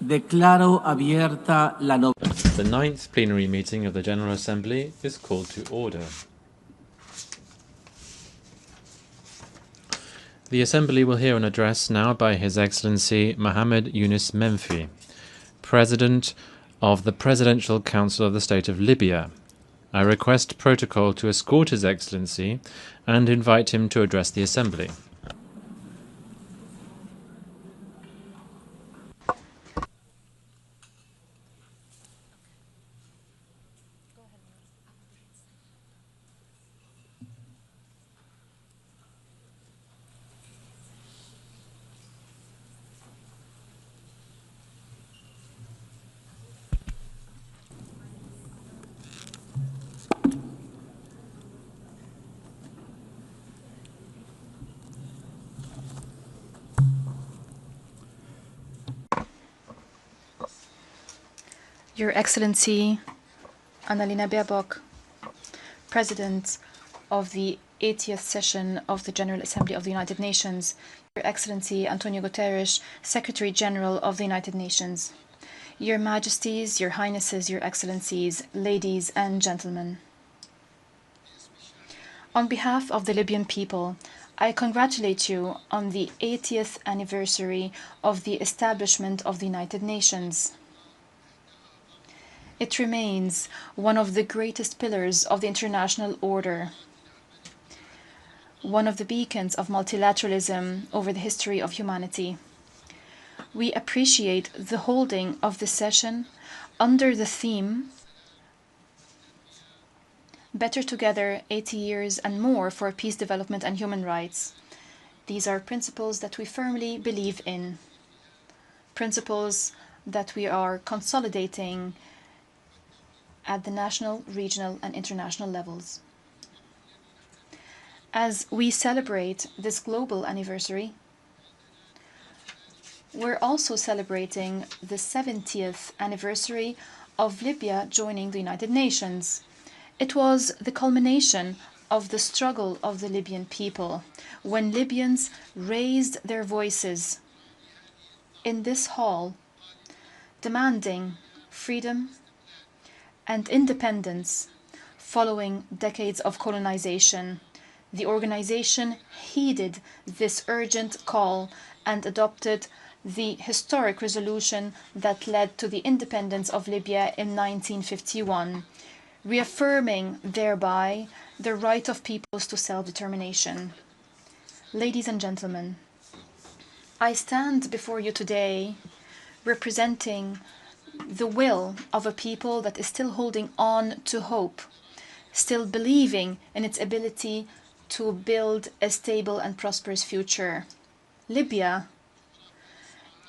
Declaro abierta la The 9th plenary meeting of the General Assembly is called to order. The Assembly will hear an address now by His Excellency Mohammed al Menfi, President of the Presidential Council of the State of Libya. I request protocol to escort His Excellency and invite him to address the Assembly. Your Excellency Annalena Baerbock, President of the 80th session of the General Assembly of the United Nations, Your Excellency Antonio Guterres, Secretary General of the United Nations, Your Majesties, Your Highnesses, Your Excellencies, ladies and gentlemen. On behalf of the Libyan people, I congratulate you on the 80th anniversary of the establishment of the United Nations. It remains one of the greatest pillars of the international order, one of the beacons of multilateralism over the history of humanity. We appreciate the holding of this session under the theme Better Together, 80 Years and More for Peace, Development and Human Rights. These are principles that we firmly believe in, principles that we are consolidating at the national, regional and international levels. As we celebrate this global anniversary, we're also celebrating the 70th anniversary of Libya joining the United Nations. It was the culmination of the struggle of the Libyan people when Libyans raised their voices in this hall, demanding freedom and independence following decades of colonization. The organization heeded this urgent call and adopted the historic resolution that led to the independence of Libya in 1951, reaffirming thereby the right of peoples to self-determination. Ladies and gentlemen, I stand before you today representing the will of a people that is still holding on to hope, still believing in its ability to build a stable and prosperous future. Libya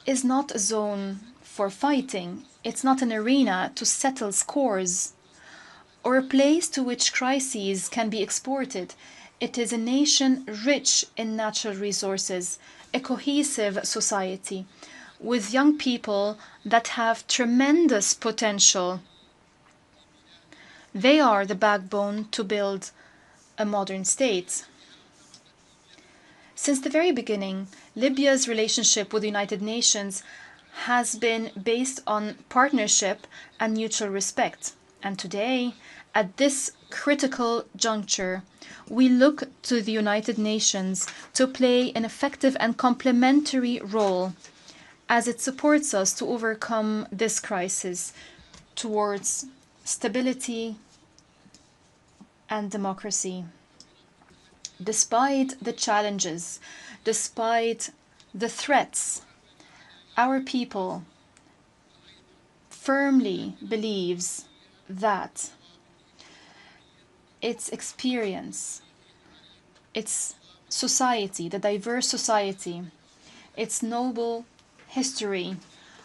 is not a zone for fighting. It's not an arena to settle scores or a place to which crises can be exported. It is a nation rich in natural resources, a cohesive society, with young people that have tremendous potential. They are the backbone to build a modern state. Since the very beginning, Libya's relationship with the United Nations has been based on partnership and mutual respect. And today, at this critical juncture, we look to the United Nations to play an effective and complementary role as it supports us to overcome this crisis towards stability and democracy. Despite the challenges, despite the threats, our people firmly believes that its experience, its society, the diverse society, its noble history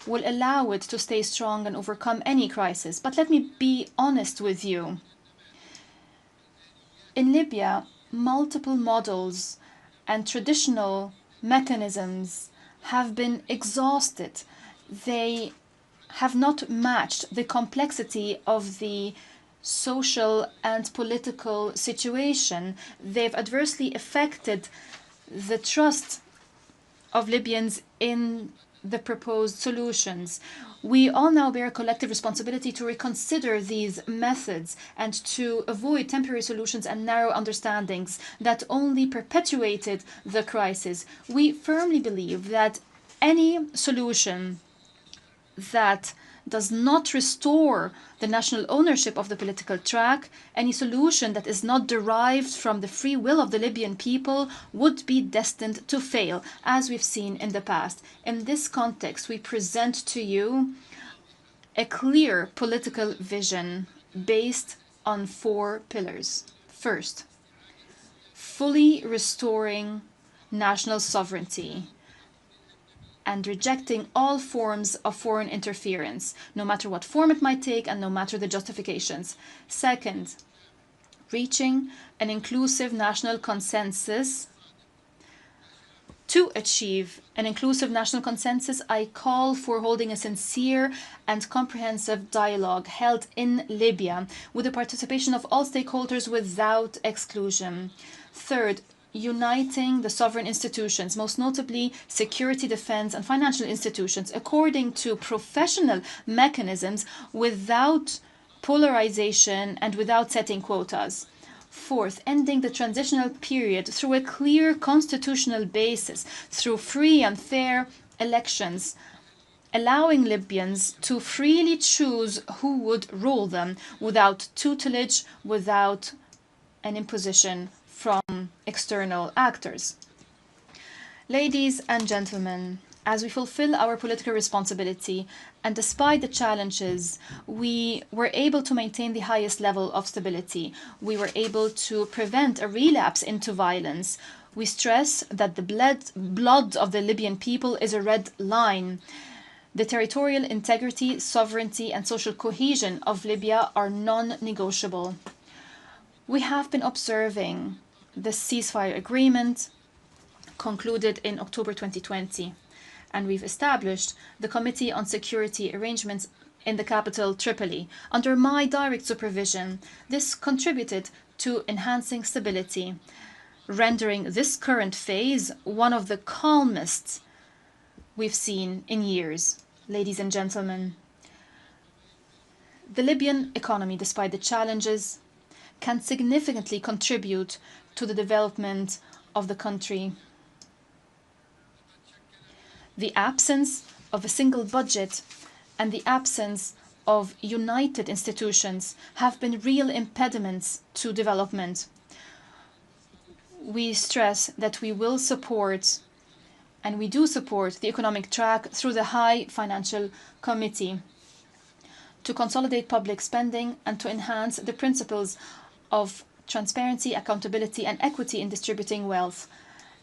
will allow it to stay strong and overcome any crisis. But let me be honest with you. In Libya, multiple models and traditional mechanisms have been exhausted. They have not matched the complexity of the social and political situation. They've adversely affected the trust of Libyans in the proposed solutions. We all now bear a collective responsibility to reconsider these methods and to avoid temporary solutions and narrow understandings that only perpetuated the crisis. We firmly believe that any solution that does not restore the national ownership of the political track, any solution that is not derived from the free will of the Libyan people would be destined to fail, as we've seen in the past. In this context, we present to you a clear political vision based on 4 pillars. First, fully restoring national sovereignty and rejecting all forms of foreign interference, no matter what form it might take and no matter the justifications. Second, reaching an inclusive national consensus. To achieve an inclusive national consensus, I call for holding a sincere and comprehensive dialogue held in Libya with the participation of all stakeholders without exclusion. Third, uniting the sovereign institutions, most notably security, defense, and financial institutions, according to professional mechanisms without polarization and without setting quotas. Fourth, ending the transitional period through a clear constitutional basis, through free and fair elections, allowing Libyans to freely choose who would rule them without tutelage, without an imposition from external actors. Ladies and gentlemen, as we fulfill our political responsibility, and despite the challenges, we were able to maintain the highest level of stability. We were able to prevent a relapse into violence. We stress that the blood of the Libyan people is a red line. The territorial integrity, sovereignty, and social cohesion of Libya are non-negotiable. We have been observing the ceasefire agreement concluded in October 2020, and we've established the Committee on Security Arrangements in the capital, Tripoli. Under my direct supervision, this contributed to enhancing stability, rendering this current phase one of the calmest we've seen in years. Ladies and gentlemen, the Libyan economy, despite the challenges, can significantly contribute to the development of the country. The absence of a single budget and the absence of united institutions have been real impediments to development. We stress that we will support, and we do support, the economic track through the High Financial Committee to consolidate public spending and to enhance the principles of transparency, accountability, and equity in distributing wealth.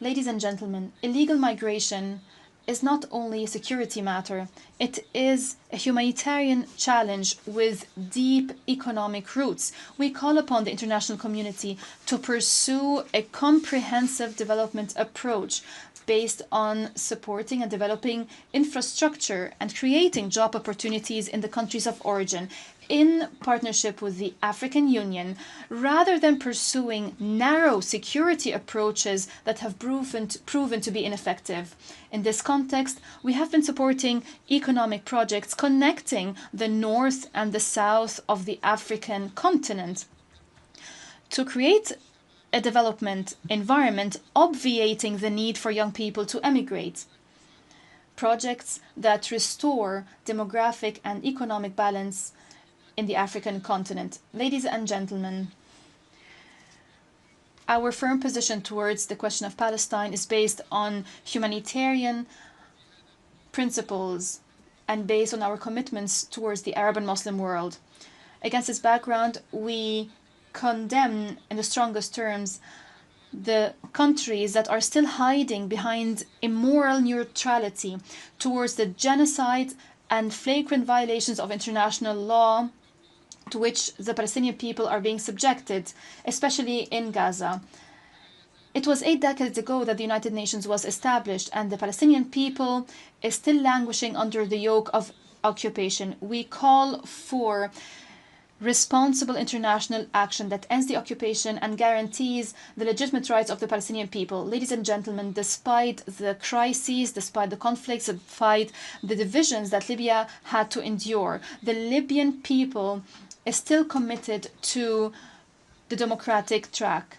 Ladies and gentlemen, illegal migration is not only a security matter, it is a humanitarian challenge with deep economic roots. We call upon the international community to pursue a comprehensive development approach based on supporting and developing infrastructure and creating job opportunities in the countries of origin, in partnership with the African Union, rather than pursuing narrow security approaches that have proven to be ineffective. In this context, we have been supporting economic projects connecting the north and the south of the African continent to create a development environment obviating the need for young people to emigrate. Projects that restore demographic and economic balance in the African continent. Ladies and gentlemen, our firm position towards the question of Palestine is based on humanitarian principles and based on our commitments towards the Arab and Muslim world. Against this background, we condemn in the strongest terms the countries that are still hiding behind immoral neutrality towards the genocide and flagrant violations of international law to which the Palestinian people are being subjected, especially in Gaza. It was 8 decades ago that the United Nations was established, and the Palestinian people is still languishing under the yoke of occupation. We call for responsible international action that ends the occupation and guarantees the legitimate rights of the Palestinian people. Ladies and gentlemen, despite the crises, despite the conflicts, despite the divisions that Libya had to endure, the Libyan people is still committed to the democratic track,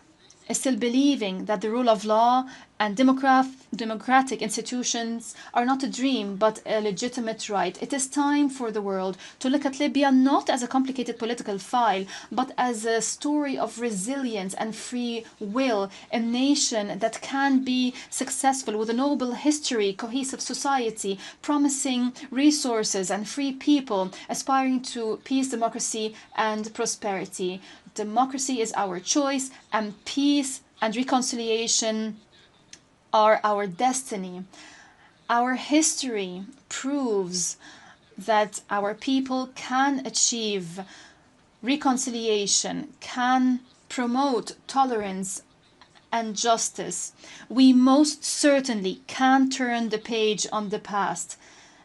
is still believing that the rule of law and democratic institutions are not a dream but a legitimate right. It is time for the world to look at Libya not as a complicated political file, but as a story of resilience and free will, a nation that can be successful with a noble history, cohesive society, promising resources and free people, aspiring to peace, democracy and prosperity. Democracy is our choice, and peace and reconciliation are our destiny. Our history proves that our people can achieve reconciliation, can promote tolerance and justice. We most certainly can turn the page on the past.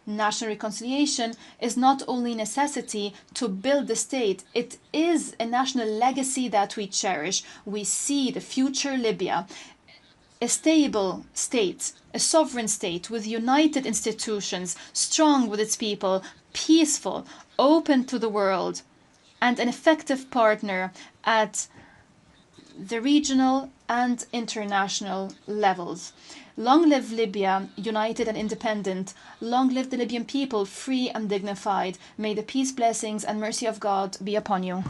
National reconciliation is not only a necessity to build the state, it is a national legacy that we cherish. We see the future Libya, a stable state, a sovereign state with united institutions, strong with its people, peaceful, open to the world, and an effective partner at the regional and international levels. Long live Libya, united and independent. Long live the Libyan people, free and dignified. May the peace, blessings, and mercy of God be upon you.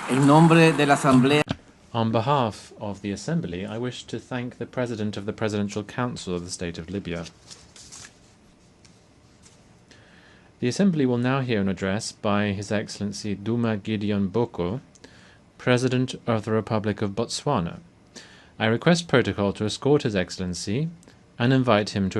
En nombre de la Asamblea. On behalf of the Assembly, I wish to thank the President of the Presidential Council of the State of Libya. The Assembly will now hear an address by His Excellency Duma Gideon Boko, President of the Republic of Botswana. I request protocol to escort His Excellency and invite him to